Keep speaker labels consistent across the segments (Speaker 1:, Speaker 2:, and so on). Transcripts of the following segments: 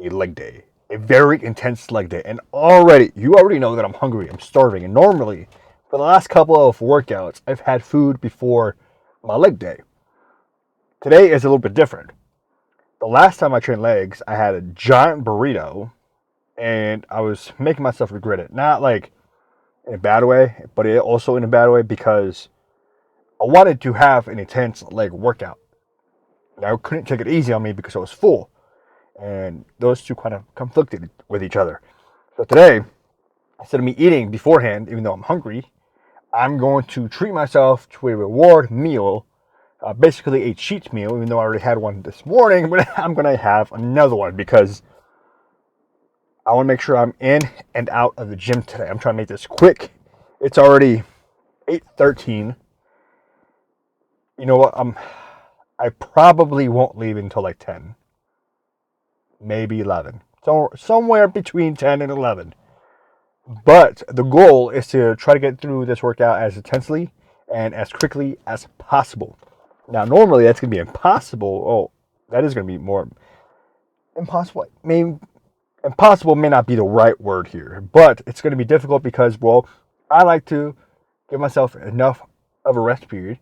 Speaker 1: a leg day, a very intense leg day. And you already know that I'm hungry, I'm starving. And normally, for the last couple of workouts, I've had food before my leg day. Today is a little bit different. The last time I trained legs, I had a giant burrito, and I was making myself regret it. Not like in a bad way, but also in a bad way because I wanted to have an intense leg workout. And I couldn't take it easy on me because I was full. And those two kind of conflicted with each other. So today, instead of me eating beforehand, even though I'm hungry, I'm going to treat myself to a reward meal, basically a cheat meal, even though I already had one this morning, but I'm going to have another one because I want to make sure I'm in and out of the gym today. I'm trying to make this quick. It's already 8:13. You know what? I probably won't leave until like 10, maybe 11. So somewhere between 10 and 11. But the goal is to try to get through this workout as intensely and as quickly as possible. Now, normally that's going to be impossible. Oh, that is going to be more impossible. Impossible may not be the right word here, but it's going to be difficult because, well, I like to give myself enough of a rest period.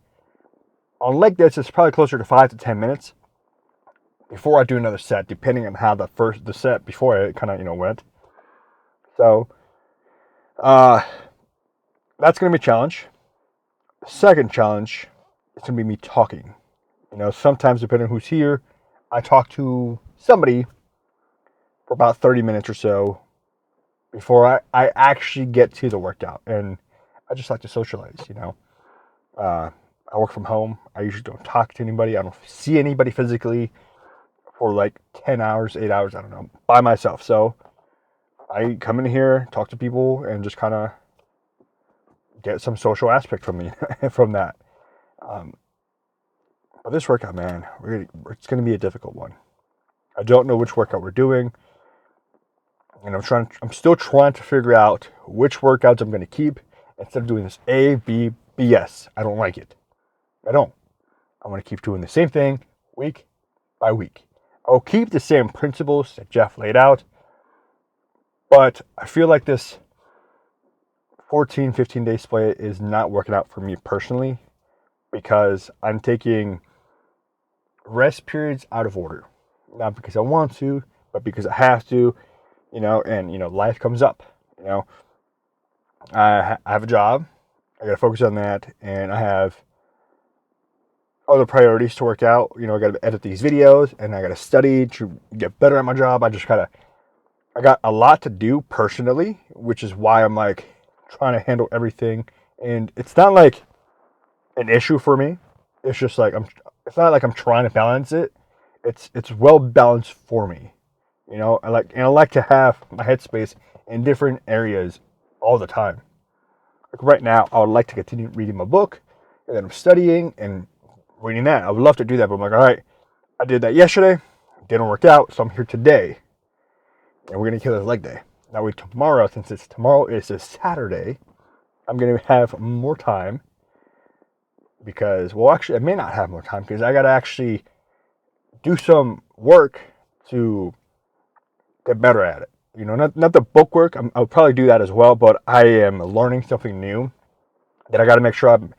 Speaker 1: On leg days, it's probably closer to 5 to 10 minutes before I do another set, depending on how the set before it kind of went. So that's going to be a challenge. The second challenge is going to be me talking. Sometimes depending on who's here, I talk to somebody for about 30 minutes or so before I actually get to the workout. And I just like to socialize, I work from home. I usually don't talk to anybody. I don't see anybody physically for like 10 hours, 8 hours, I don't know, by myself. So I come in here, talk to people, and just kind of get some social aspect from me from that. But this workout, man, it's going to be a difficult one. I don't know which workout we're doing. And I'm still trying to figure out which workouts I'm going to keep instead of doing this ABBS. I don't like it. I don't. I want to keep doing the same thing week by week. I'll keep the same principles that Jeff laid out, but I feel like this 14, 15-day split is not working out for me personally because I'm taking rest periods out of order. Not because I want to, but because I have to, and life comes up. I have a job. I got to focus on that, and I have other priorities to work out. I got to edit these videos, and I got to study to get better at my job. I got a lot to do personally, which is why I'm like trying to handle everything. And it's not like an issue for me. It's just like it's not like I'm trying to balance it. It's well balanced for me. I like to have my headspace in different areas all the time. Like right now, I would like to continue reading my book, and then I'm studying and reading that. I would love to do that, but I'm like, all right, I did that yesterday, didn't work out, so I'm here today, and we're gonna kill this leg day. Now tomorrow, since tomorrow is a Saturday, I'm gonna have more time because, well, actually, I may not have more time because I gotta actually do some work to get better at it. Not the book work. I'll probably do that as well, but I am learning something new that I got to make sure I'm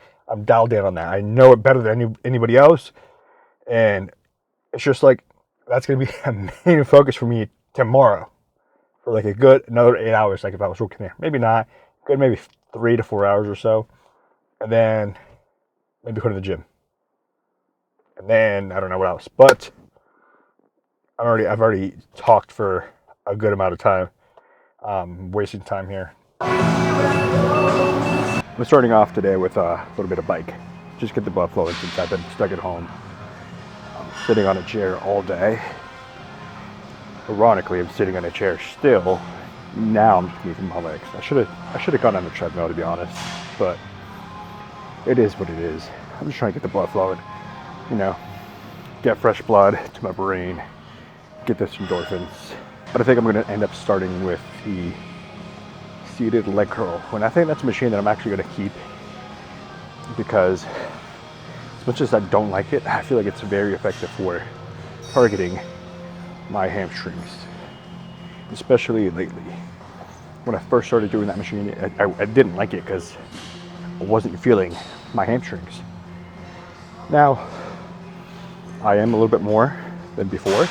Speaker 1: dialed in on that. I know it better than anybody else, and it's just like that's going to be a main focus for me tomorrow for like a good another 8 hours. Like if I was working there, maybe not good, maybe 3 to 4 hours or so, and then maybe go to the gym, and then I don't know what else. But I've already talked for a good amount of time, wasting time here. I'm starting off today with a little bit of bike. Just get the blood flowing since I've been stuck at home. I'm sitting on a chair all day. Ironically, I'm sitting on a chair still. Now I'm just moving my legs. I should have gone on the treadmill, to be honest, but it is what it is. I'm just trying to get the blood flowing, get fresh blood to my brain, get those endorphins. But I think I'm going to end up starting with the seated leg curl. And I think that's a machine that I'm actually going to keep because as much as I don't like it, I feel like it's very effective for targeting my hamstrings. especially lately. When I first started doing that machine, I didn't like it because I wasn't feeling my hamstrings. Now, I am a little bit more than before,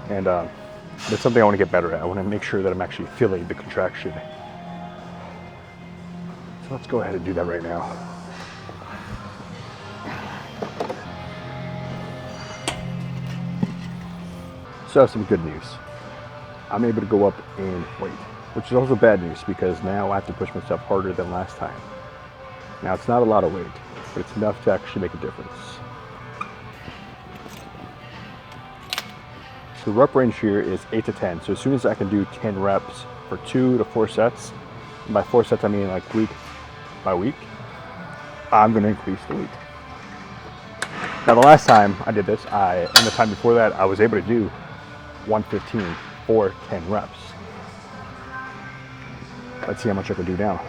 Speaker 1: and it's something I want to get better at. I want to make sure that I'm actually feeling the contraction. So let's go ahead and do that right now. So I have some good news. I'm able to go up in weight, which is also bad news because now I have to push myself harder than last time. Now it's not a lot of weight, but it's enough to actually make a difference. So the rep range here is 8 to 10. So as soon as I can do 10 reps for 2 to 4 sets, and by 4 sets I mean like week by week, I'm going to increase the weight. Now the last time I did this, and the time before that, I was able to do 115 for 10 reps. Let's see how much I can do now.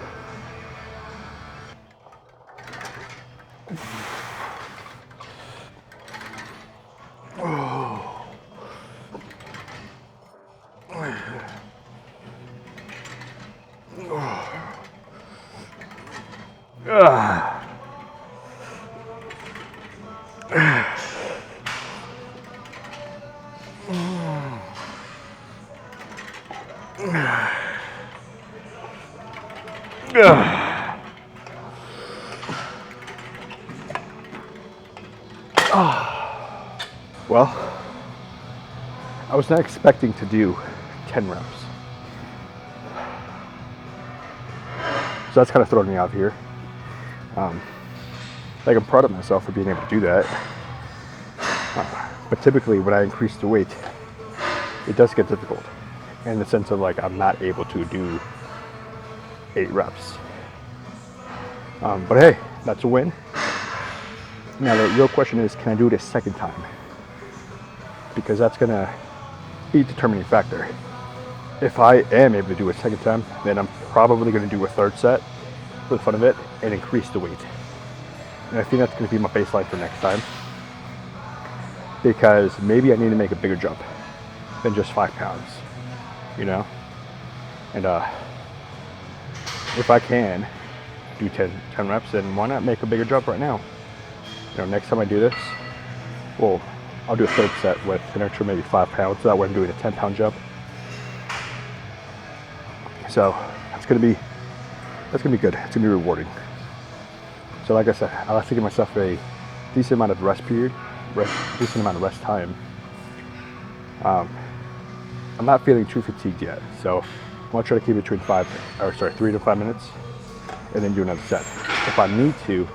Speaker 1: Well, I was not expecting to do 10 reps. So that's kind of throwing me off here. Like I'm proud of myself for being able to do that. But typically when I increase the weight, it does get difficult in the sense of like I'm not able to do 8 reps. But hey, that's a win. Now the real question is, can I do it a second time? Because that's gonna be a determining factor. If I am able to do it a second time, then I'm probably gonna do a third set for the fun of it and increase the weight. And I think that's gonna be my baseline for next time. Because maybe I need to make a bigger jump than just 5 pounds, you know? And if I can do 10 reps, then why not make a bigger jump right now? You know, next time I do this, well, I'll do a third set with an extra maybe 5 pounds. So that way I'm doing a 10-pound jump. So that's gonna be good. It's gonna be rewarding. So like I said, I'll have to give myself a decent amount of rest period, decent amount of rest time. I'm not feeling too fatigued yet, so I'm gonna try to keep it between 3 to 5 minutes, and then do another set. If I need to,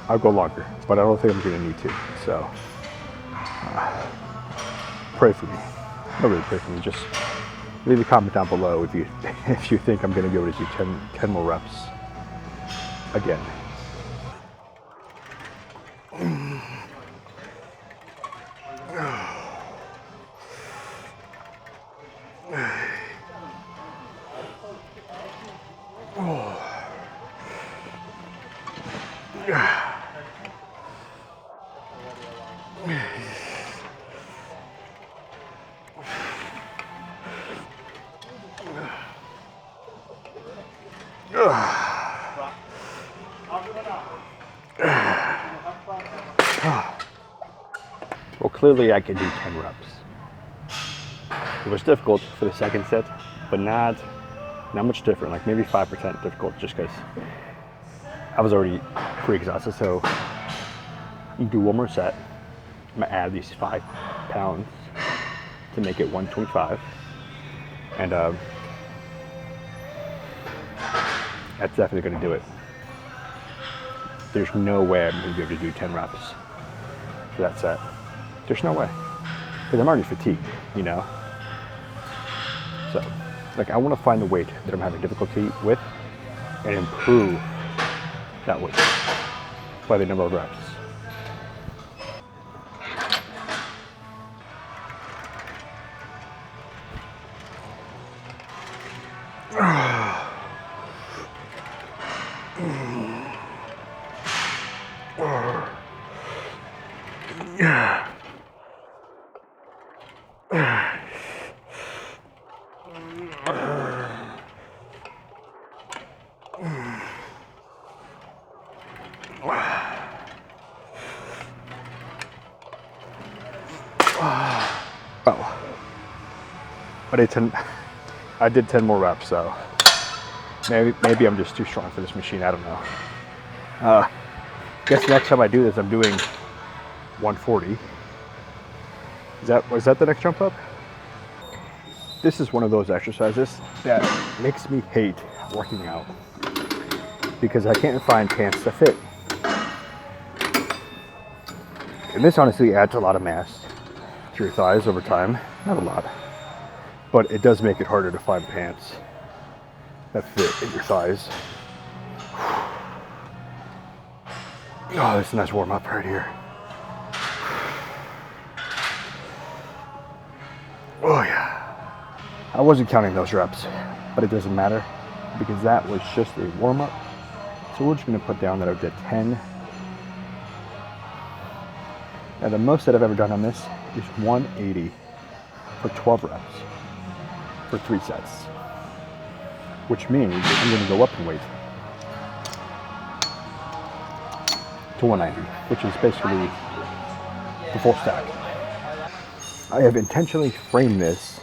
Speaker 1: I'll go longer, but I don't think I'm gonna need to. So pray for me. Not really pray for me. Just leave a comment down below if you think I'm gonna be able to do 10 more reps again. Well, clearly I can do 10 reps. It was difficult for the second set, but not much different, like maybe 5% difficult, just because I was already pretty exhausted. So you do one more set. I'm gonna add these 5 pounds to make it 125, and that's definitely gonna do it. There's no way I'm gonna be able to do 10 reps for that set. There's no way, because I'm already fatigued, you know? So, like, I want to find the weight that I'm having difficulty with and improve that weight by the number of reps. Oh, but I did 10 more reps, so maybe I'm just too strong for this machine. I don't know. Guess next time I do this, I'm doing 140. Was that the next jump up? This is one of those exercises that makes me hate working out because I can't find pants that fit. And this honestly adds a lot of mass to your thighs over time. Not a lot, but it does make it harder to find pants that fit in your thighs. Oh, this is a nice warm up right here. Oh yeah. I wasn't counting those reps, but it doesn't matter because that was just a warm up. So we're just gonna put down that I did 10. Now the most that I've ever done on this is 180 for 12 reps for 3 sets, which means I'm gonna go up in weight to 190, which is basically the full stack. I have intentionally framed this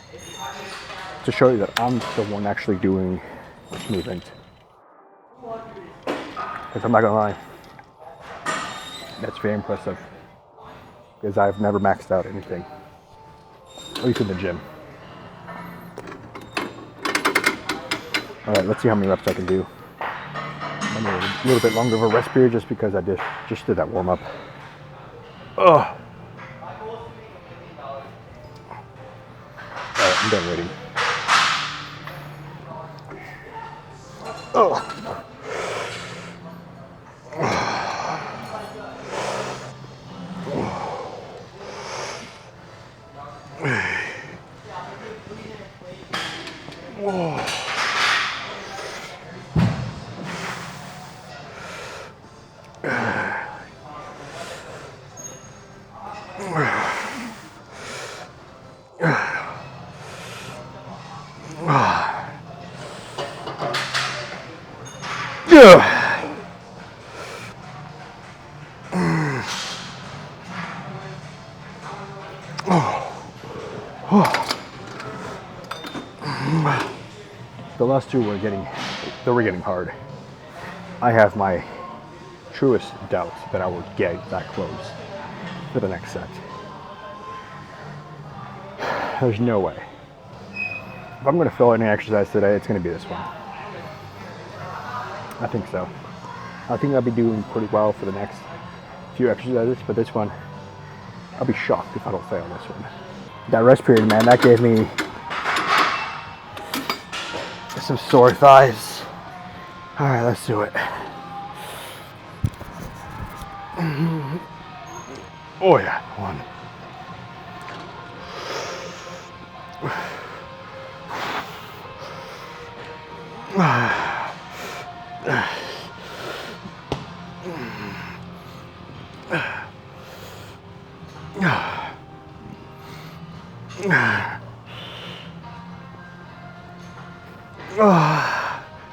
Speaker 1: to show you that I'm the one actually doing this movement. Because I'm not gonna lie, that's very impressive. Because I've never maxed out anything, at least in the gym. All right, let's see how many reps I can do. I'm gonna need a little bit longer of a rest period just because I just did that warm up. Ugh. All right, I'm done waiting. Oh. The last two were getting hard. I have my truest doubts that I will get that close for the next set. There's no way. If I'm gonna fill any exercise today, it's gonna be this one. I think so. I think I'll be doing pretty well for the next few exercises, but this one, I'll be shocked if I don't fail this one. That rest period, man, that gave me some sore thighs. All right, let's do it. Oh yeah, one.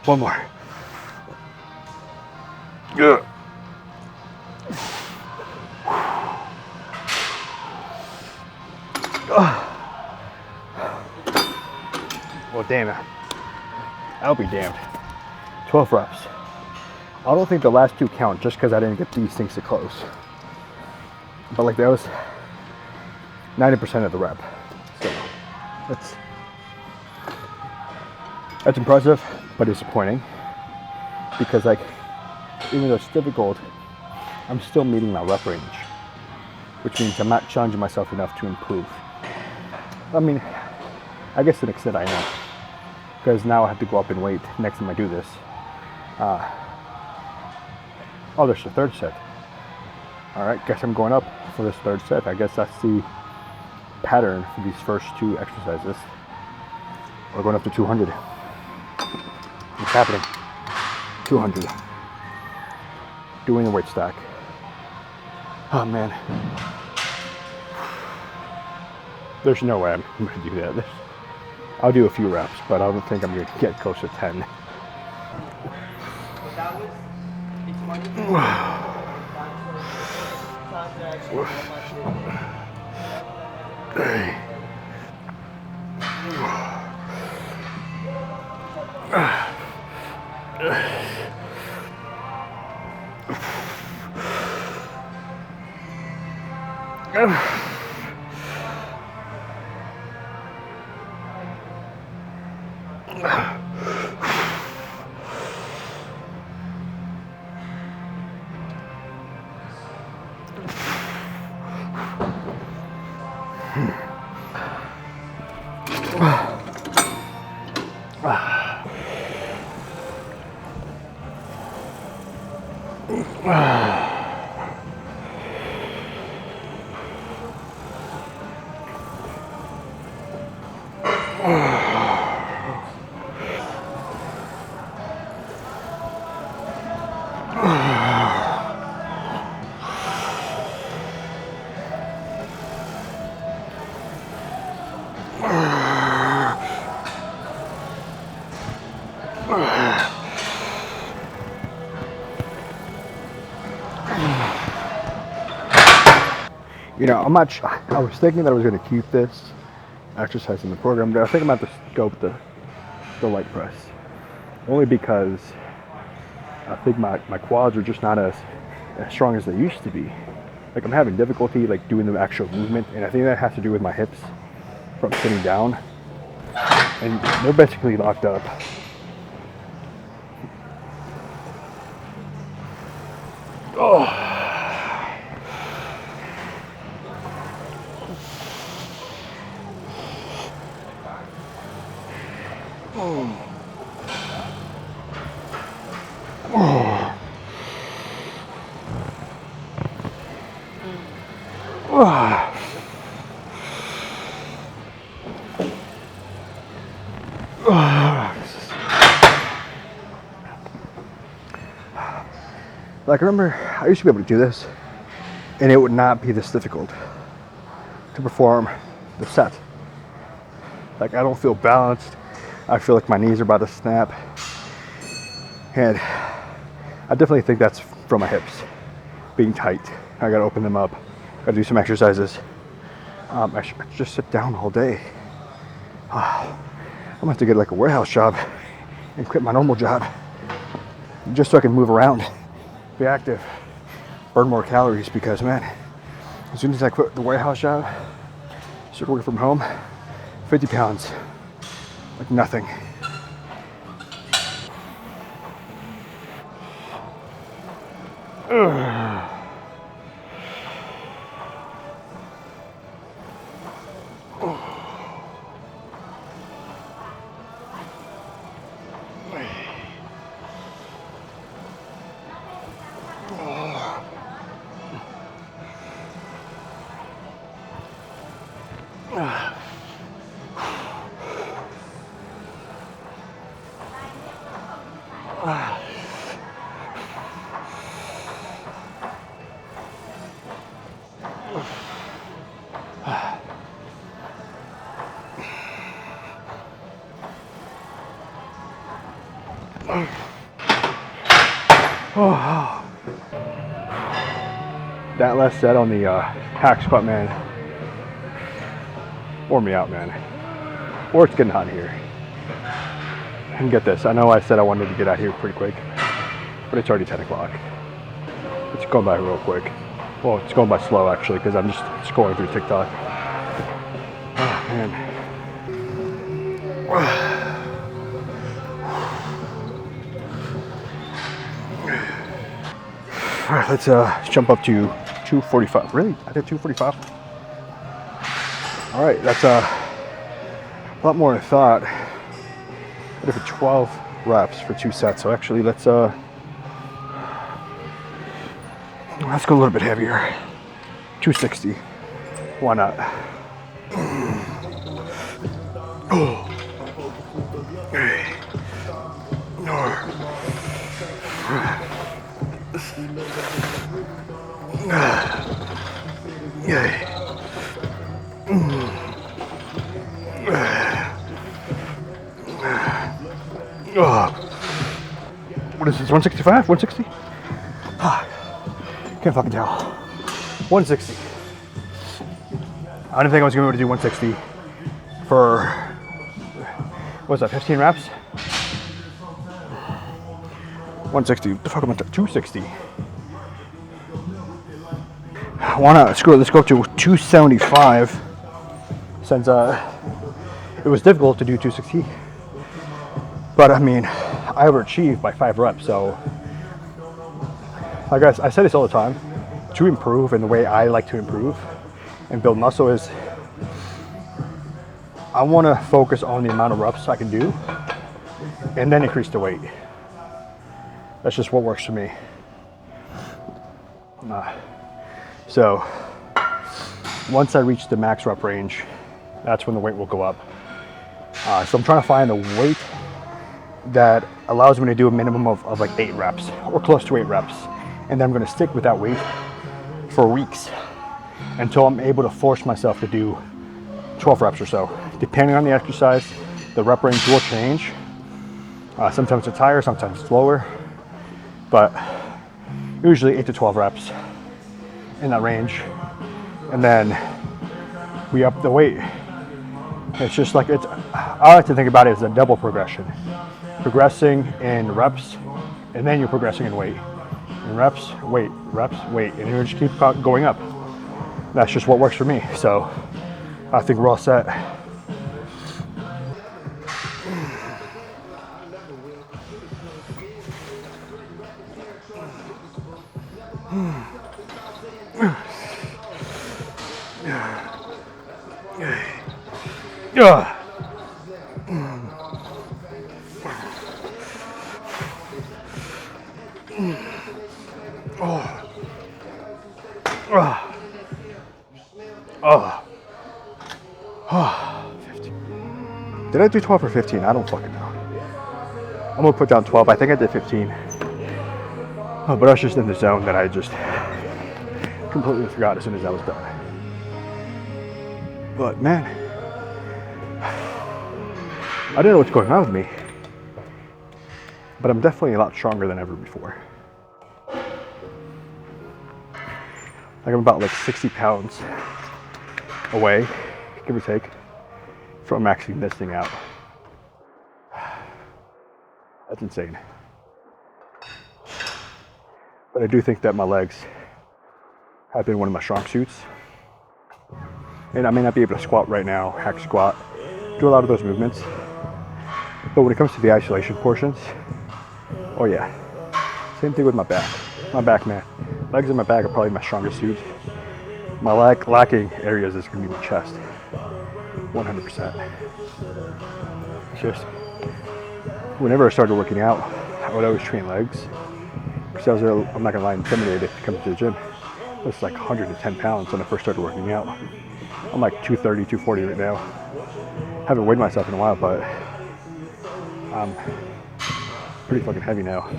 Speaker 1: One more. Yeah. Well, damn it. I'll be damned. 12 reps. I don't think the last two count just because I didn't get these things to close. But like that was 90% of the rep. So that's impressive, but disappointing. Because like, even though it's difficult, I'm still meeting my rep range. Which means I'm not challenging myself enough to improve. I mean, I guess to an extent I am. Because now I have to go up in weight next time I do this. Oh, there's the third set. All right, guess I'm going up for this third set. I guess that's the pattern for these first two exercises. We're going up to 200. What's happening? 200. Doing the weight stack. Oh man. There's no way I'm going to do that. I'll do a few reps, but I don't think I'm gonna get close to 10. You know, I was thinking that I was going to keep this exercise in the program, but I think I'm about to go with the leg press. Only because I think my quads are just not as strong as they used to be. Like, I'm having difficulty like doing the actual movement, and I think that has to do with my hips from sitting down. And they're basically locked up. Oh. Like, I remember I used to be able to do this, and it would not be this difficult to perform the set. Like, I don't feel balanced. I feel like my knees are about to snap. And I definitely think that's from my hips being tight. I gotta open them up. Gotta do some exercises. I should just sit down all day. I'm gonna have to get like a warehouse job and quit my normal job just so I can move around, be active, burn more calories, because man, as soon as I quit the warehouse job, started working from home, 50 pounds, like nothing. Ugh. That last set on the hack squat, man, wore me out, man. Or it's getting hot here. And get this, I know I said I wanted to get out here pretty quick, but it's already 10 o'clock. It's going by real quick. Well, it's going by slow actually, because I'm just scrolling through TikTok. Oh man. All right, let's jump up to 245. Really? I did 245? All right, that's a lot more than I thought. I did for 12 reps for 2 sets. So actually, let's go a little bit heavier. 260. Why not? Oh. Ugh. What is this, 165? 160? Can't fucking tell. 160. I didn't think I was going to be able to do 160 for, what's that, 15 reps? 160, what the fuck am I doing? 260. Why not? Screw it, let's go up to 275 since it was difficult to do 260. But I mean, I overachieved by 5 reps, so I guess I say this all the time, to improve in the way I like to improve and build muscle is I want to focus on the amount of reps I can do and then increase the weight. That's just what works for me. So once I reach the max rep range, that's when the weight will go up. So I'm trying to find a weight that allows me to do a minimum of like 8 reps or close to 8 reps. And then I'm going to stick with that weight for weeks until I'm able to force myself to do 12 reps or so. Depending on the exercise, the rep range will change. Sometimes it's higher, sometimes it's lower, but usually 8 to 12 reps in that range. And then we up the weight. It's just like I like to think about it as a double progression. Progressing in reps, and then you're progressing in weight. In reps, weight, and you just keep going up. That's just what works for me. So I think we're all set. Did I do 12 or 15? I don't fucking know. I'm gonna put down 12. I think I did 15. But I was just in the zone that I just completely forgot as soon as I was done. But man, I don't know what's going on with me, but I'm definitely a lot stronger than ever before. Like I'm about like 60 pounds away, give or take, from actually missing out. That's insane. But I do think that my legs have been one of my strong suits. And I may not be able to squat right now, hack squat, do a lot of those movements. But when it comes to the isolation portions, oh yeah. Same thing with my back. My back, man. Legs and my back are probably my strongest suit. My lacking areas is going to be my chest. 100%. Just whenever I started working out, I would always train legs. Because I was, I'm not going to lie, intimidated to come to the gym. I was like 110 pounds when I first started working out. I'm like 230, 240 right now. Haven't weighed myself in a while, but I'm pretty fucking heavy now.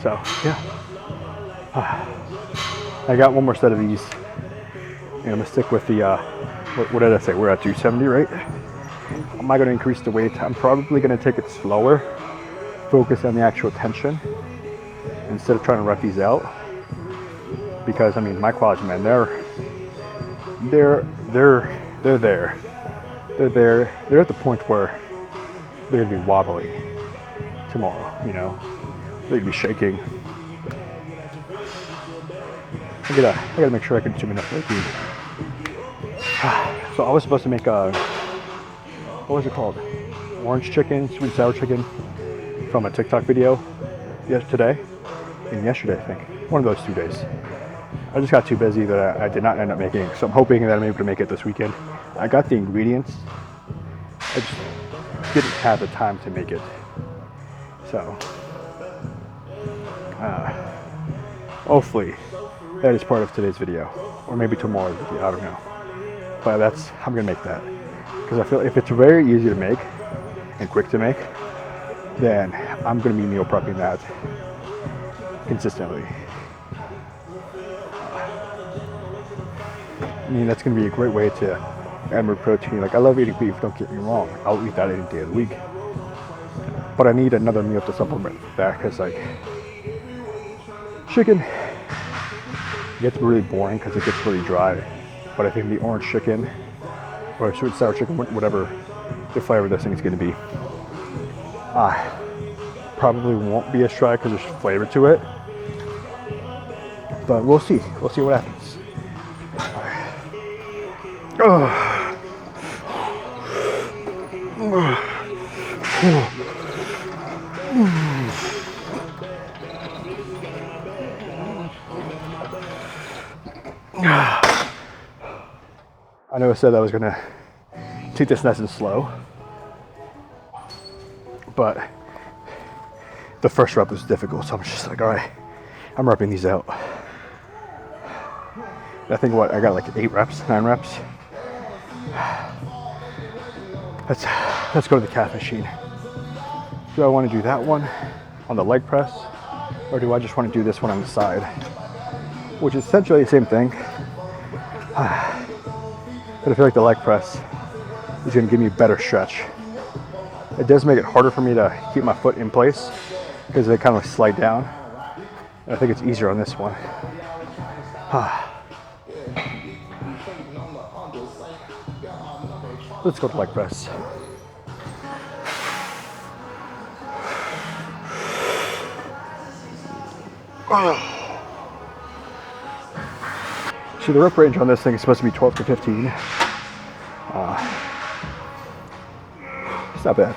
Speaker 1: So, yeah. I got one more set of these. And I'm going to stick with the, what did I say? We're at 270, right? Am I going to increase the weight? I'm probably going to take it slower. Focus on the actual tension instead of trying to rough these out. Because, I mean, my quads, man, they're there. They're at the point where they're going to be wobbly tomorrow, you know? They're going to be shaking. I gotta make sure I consume enough protein. So I was supposed to make a, what was it called? Orange chicken, sweet and sour chicken from a TikTok video today and yesterday, I think. One of those 2 days. I just got too busy that I did not end up making it. So I'm hoping that I'm able to make it this weekend. I got the ingredients. I just didn't have the time to make it. So, hopefully that is part of today's video, or maybe tomorrow's video, I don't know. But I'm gonna make that. Because I feel if it's very easy to make and quick to make, then I'm gonna be meal prepping that consistently. I mean, that's gonna be a great way to and more protein. Like I love eating beef, don't get me wrong. I'll eat that any day of the week. But I need another meal to supplement that because like chicken gets really boring because it gets really dry. But I think the orange chicken or sweet and sour chicken, whatever the flavor this thing is going to be, probably won't be as dry because there's flavor to it. But we'll see. We'll see what happens. I know I said I was gonna take this nice and slow, but the first rep was difficult, so I'm just like, all right, I'm repping these out. I think I got like 8 reps, 9 reps. Let's go to the calf machine. Do I want to do that one on the leg press, or do I just want to do this one on the side, which is essentially the same thing? But I feel like the leg press is going to give me a better stretch. It does make it harder for me to keep my foot in place because they kind of slide down. And I think it's easier on this one. Let's go to leg press. So the rep range on this thing is supposed to be 12 to 15. It's not bad.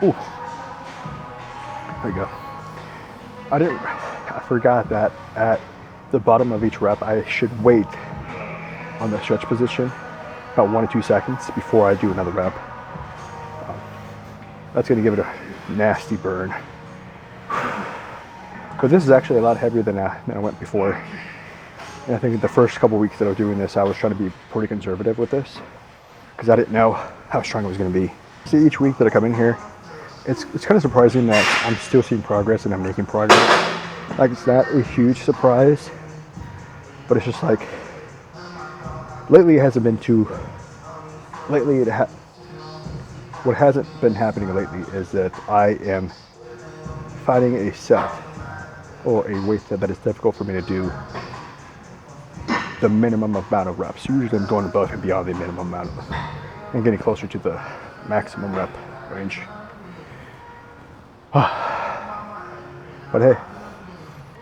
Speaker 1: Ooh. There you go. I forgot that at the bottom of each rep, I should wait on the stretch position about 1 to 2 seconds before I do another rep. That's going to give it a nasty burn. But this is actually a lot heavier than I went before. And I think the first couple weeks that I was doing this, I was trying to be pretty conservative with this because I didn't know how strong it was going to be. See, each week that I come in here, it's kind of surprising that I'm still seeing progress and I'm making progress. Like, it's not a huge surprise, but it's just like, lately it hasn't been too, what hasn't been happening lately is that I am finding a set or a weight set that is difficult for me to do the minimum amount of reps. Usually I'm going above and beyond the minimum amount and getting closer to the maximum rep range. But hey,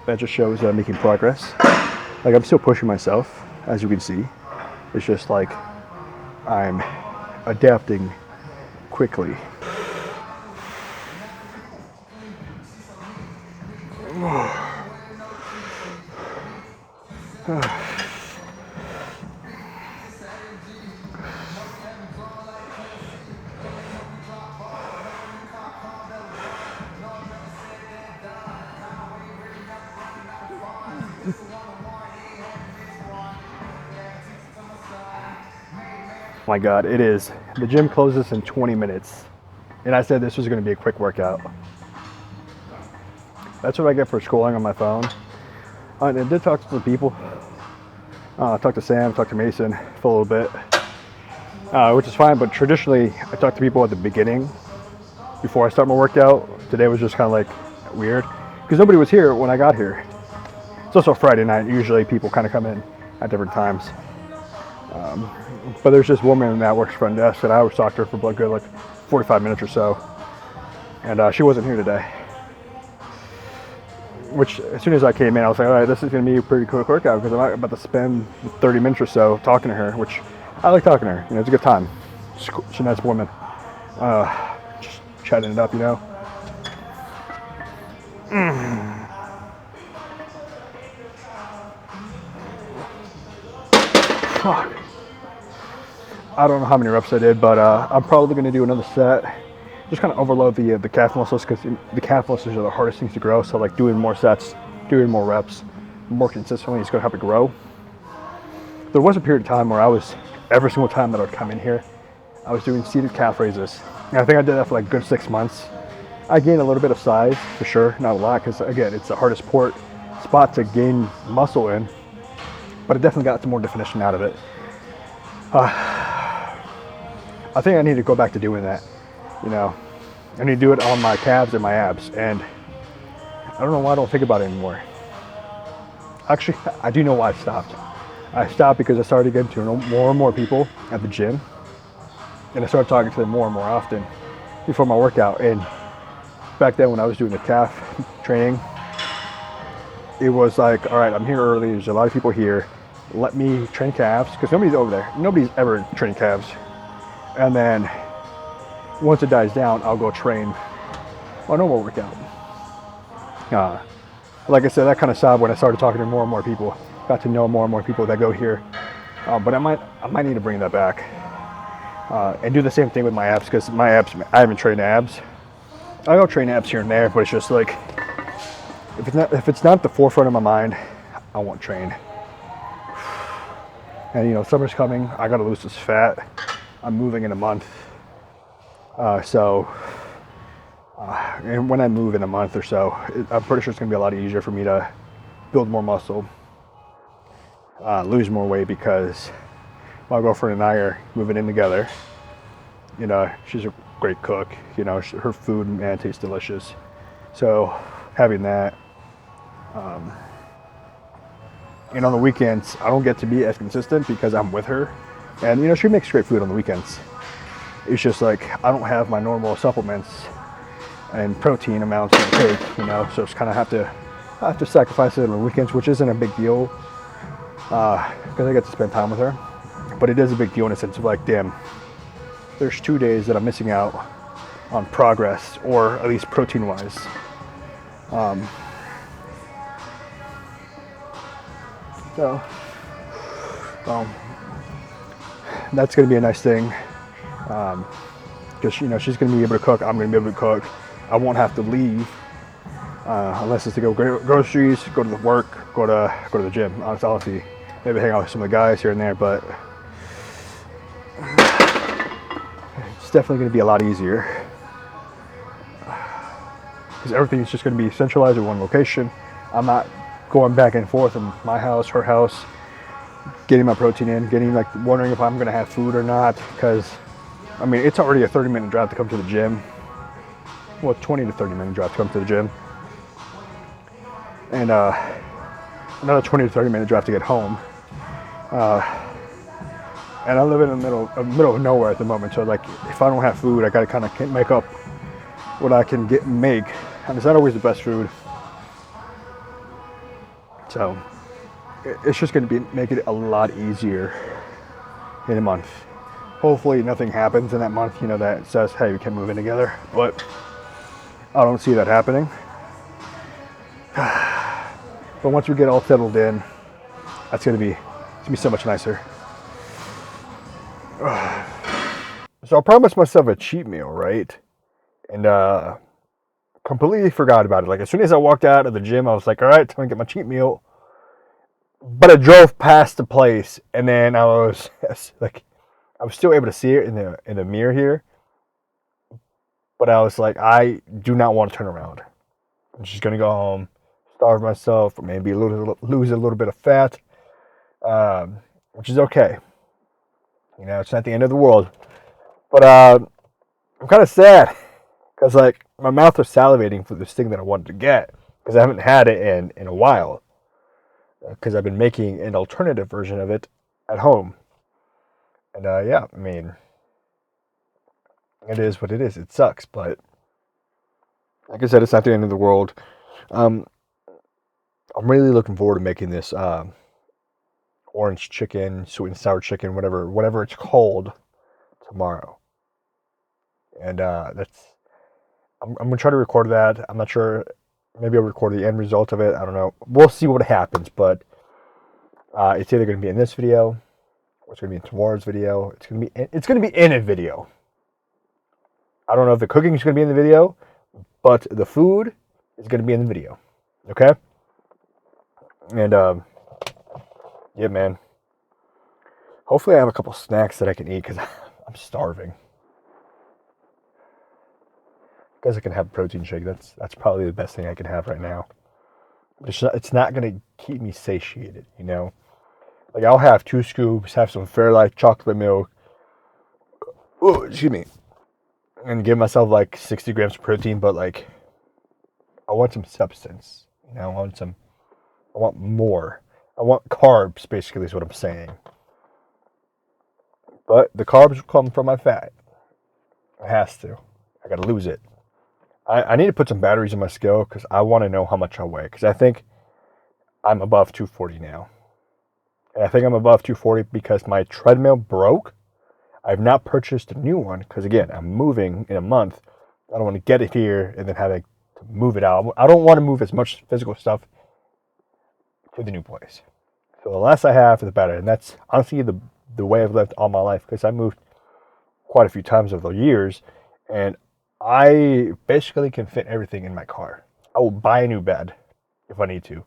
Speaker 1: that just shows that I'm making progress. Like, I'm still pushing myself, as you can see. It's just like I'm adapting quickly. My God, it is. The gym closes in 20 minutes. And I said this was going to be a quick workout. That's what I get for scrolling on my phone. And I did talk to some people. I talked to Sam, talked to Mason for a little bit, which is fine. But traditionally, I talk to people at the beginning before I start my workout. Today was just kind of like weird because nobody was here when I got here. It's also Friday night. Usually people kind of come in at different times. But there's this woman that works front desk that I always talk to her for a good like 45 minutes or so. And she wasn't here today. Which, as soon as I came in, I was like, all right, this is going to be a pretty quick workout because I'm about to spend 30 minutes or so talking to her, which I like talking to her. You know, it's a good time. She's a nice woman. Just chatting it up, you know. Fuck. I don't know how many reps I did, but I'm probably going to do another set. Just kind of overload the calf muscles because the calf muscles are the hardest things to grow. So like doing more sets, doing more reps, more consistently is going to help it grow. There was a period of time where I was, every single time that I would come in here, I was doing seated calf raises. And I think I did that for like a good 6 months. I gained a little bit of size for sure, not a lot, because again, it's the hardest spot to gain muscle in. but it definitely got some more definition out of it. I think I need to go back to doing that. You know, I need to do it on my calves and my abs, and I don't know why I don't think about it anymore. Actually, I do know why I stopped. I stopped because I started getting to know more and more people at the gym, and I started talking to them more and more often before my workout. And back then when I was doing the calf training, it was like, all right, I'm here early, there's a lot of people here, let me train calves, because nobody's over there. Nobody's ever trained calves. And then once it dies down, I'll go train my normal workout. Like I said, that kind of stopped when I started talking to more and more people. Got to know more and more people that go here. But I might need to bring that back and do the same thing with my abs, because my abs, I haven't trained abs. I go train abs here and there, but it's just like, if it's not at the forefront of my mind, I won't train. And you know, summer's coming. I gotta lose this fat. I'm moving in a month, and when I move in a month or so, I'm pretty sure it's gonna be a lot easier for me to build more muscle, lose more weight, because my girlfriend and I are moving in together. You know, she's a great cook. You know, her food, man, tastes delicious. So having that, and on the weekends, I don't get to be as consistent because I'm with her. And, you know, she makes great food on the weekends. It's just like, I don't have my normal supplements and protein amounts to take, you know, so it's kind of I have to sacrifice it on the weekends, which isn't a big deal, because I get to spend time with her. But it is a big deal in a sense of like, damn, there's 2 days that I'm missing out on progress, or at least protein wise. So that's going to be a nice thing, because you know, she's going to be able to cook, I'm going to be able to cook. I won't have to leave unless it's to go groceries, go to the work, go to the gym. Honestly, maybe hang out with some of the guys here and there, but it's definitely going to be a lot easier, because everything's just going to be centralized in one location. I'm not going back and forth from my house, her house, getting my protein in, wondering if I'm going to have food or not, because I mean, it's already a 30-minute drive to come to the gym. Well, 20 to 30-minute drive to come to the gym, and another 20 to 30-minute drive to get home. And I live in the middle of nowhere at the moment, so like, if I don't have food, I gotta kind of make up what I can make, and it's not always the best food. So it's just going to make it a lot easier in a month. Hopefully nothing happens in that month, you know, that says, hey, we can move in together, but I don't see that happening. But once we get all settled in, it's going to be so much nicer. So I promised myself a cheat meal, right? And completely forgot about it. Like, as soon as I walked out of the gym, I was like, all right, time to get my cheat meal. But I drove past the place, and then I was like, I was still able to see it in the mirror here. But I was like, I do not want to turn around. I'm just gonna go home, starve myself, or maybe lose a little bit of fat, which is okay. You know, it's not the end of the world. But I'm kind of sad, because like, my mouth was salivating for this thing that I wanted to get, because I haven't had it in a while, because I've been making an alternative version of it at home. And yeah, I mean, it is what it is. It sucks, but like I said, it's not the end of the world. I'm really looking forward to making this orange chicken, sweet and sour chicken, whatever it's called, tomorrow. And I'm gonna try to record that. I'm not sure. Maybe I'll record the end result of it. I don't know. We'll see what happens. But it's either gonna be in this video, or it's gonna be in tomorrow's video. It's gonna be in a video. I don't know if the cooking is gonna be in the video, but the food is gonna be in the video. Okay. And yeah, man. Hopefully, I have a couple snacks that I can eat, because I'm starving. I guess I can have a protein shake. That's probably the best thing I can have right now. It's not going to keep me satiated, you know. Like I'll have 2 scoops, have some Fairlife chocolate milk. Oh, excuse me, and give myself like 60 grams of protein. But like, I want some substance. You know, I want more. I want carbs. Basically, is what I'm saying. But the carbs come from my fat. It has to. I gotta lose it. I need to put some batteries in my scale because I want to know how much I weigh. Because I think I'm above 240 now. And I think I'm above 240 because my treadmill broke. I've not purchased a new one because, again, I'm moving in a month. I don't want to get it here and then have to move it out. I don't want to move as much physical stuff to the new place. So the less I have, the better. And that's honestly the way I've lived all my life because I moved quite a few times over the years. And I basically can fit everything in my car. I will buy a new bed if I need to.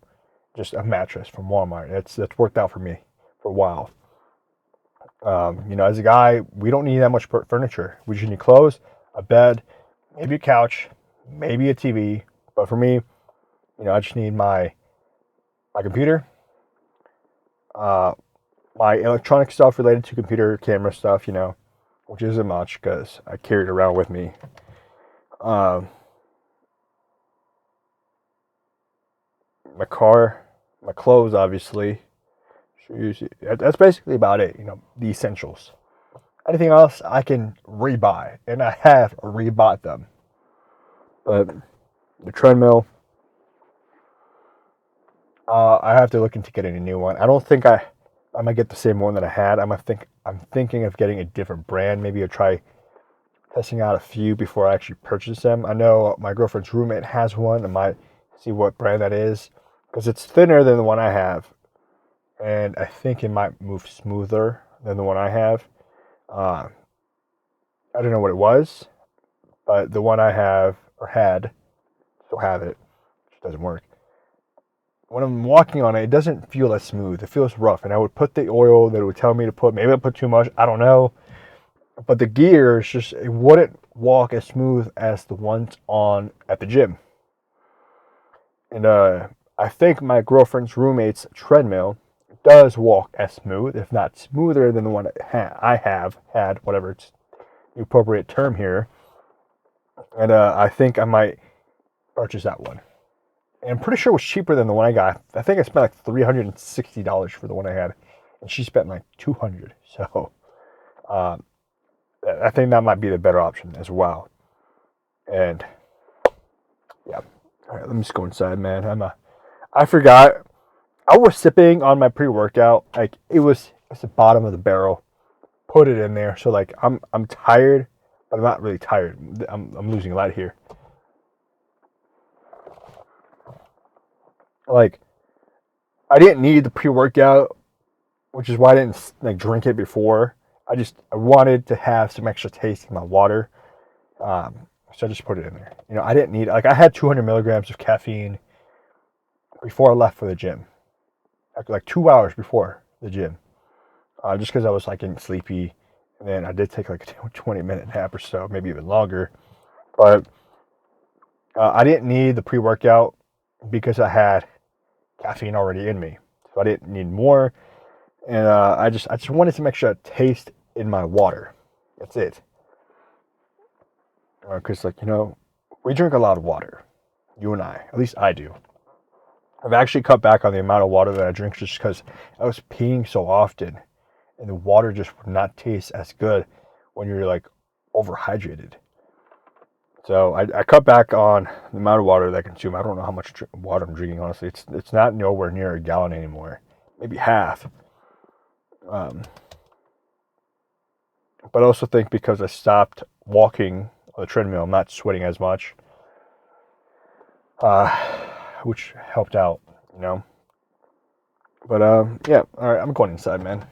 Speaker 1: Just a mattress from Walmart. That's worked out for me for a while. You know, as a guy, we don't need that much furniture. We just need clothes, a bed, maybe a couch, maybe a TV. But for me, you know, I just need my computer, my electronic stuff related to computer camera stuff, you know, which isn't much because I carry it around with me. My car, my clothes, obviously. Shoes. That's basically about it, you know, the essentials. Anything else I can rebuy, and I have rebought them. But the treadmill, I have to look into getting a new one. I don't think I might get the same one that I had. I'm thinking of getting a different brand. Maybe I'll try testing out a few before I actually purchase them. I know my girlfriend's roommate has one. I might see what brand that is because it's thinner than the one I have, and I think it might move smoother than the one I have. I don't know what it was, but the one I have or had, still have it, which doesn't work. When I'm walking on it, it doesn't feel as smooth. It feels rough, and I would put the oil that it would tell me to put. Maybe I put too much. I don't know. But the gears just it wouldn't walk as smooth as the ones on at the gym. And I think my girlfriend's roommate's treadmill does walk as smooth, if not smoother than the one I have had, whatever it's the appropriate term here. And I think I might purchase that one. And I'm pretty sure it was cheaper than the one I got. I think I spent like $360 for the one I had, and she spent like $200. So I think that might be the better option as well. And yeah, all right, let me just go inside, man. I forgot. I was sipping on my pre-workout. Like it's the bottom of the barrel. Put it in there. So like I'm tired, but I'm not really tired. I'm losing light here. Like I didn't need the pre-workout, which is why I didn't like drink it before. I wanted to have some extra taste in my water. So I just put it in there. You know, I didn't need, like I had 200 milligrams of caffeine before I left for the gym. Like 2 hours before the gym. Just because I was like getting sleepy. And then I did take like a 20-minute nap or so, maybe even longer. But I didn't need the pre-workout because I had caffeine already in me. So I didn't need more. And I just wanted some extra taste in my water. That's it. Because, like, you know, we drink a lot of water. You and I. At least I do. I've actually cut back on the amount of water that I drink just because I was peeing so often. And the water just would not taste as good when you're, like, overhydrated. So I cut back on the amount of water that I consume. I don't know how much water I'm drinking, honestly. It's not nowhere near a gallon anymore. Maybe half. But I also think because I stopped walking on the treadmill, I'm not sweating as much, which helped out, you know. But yeah, all right, I'm going inside, man.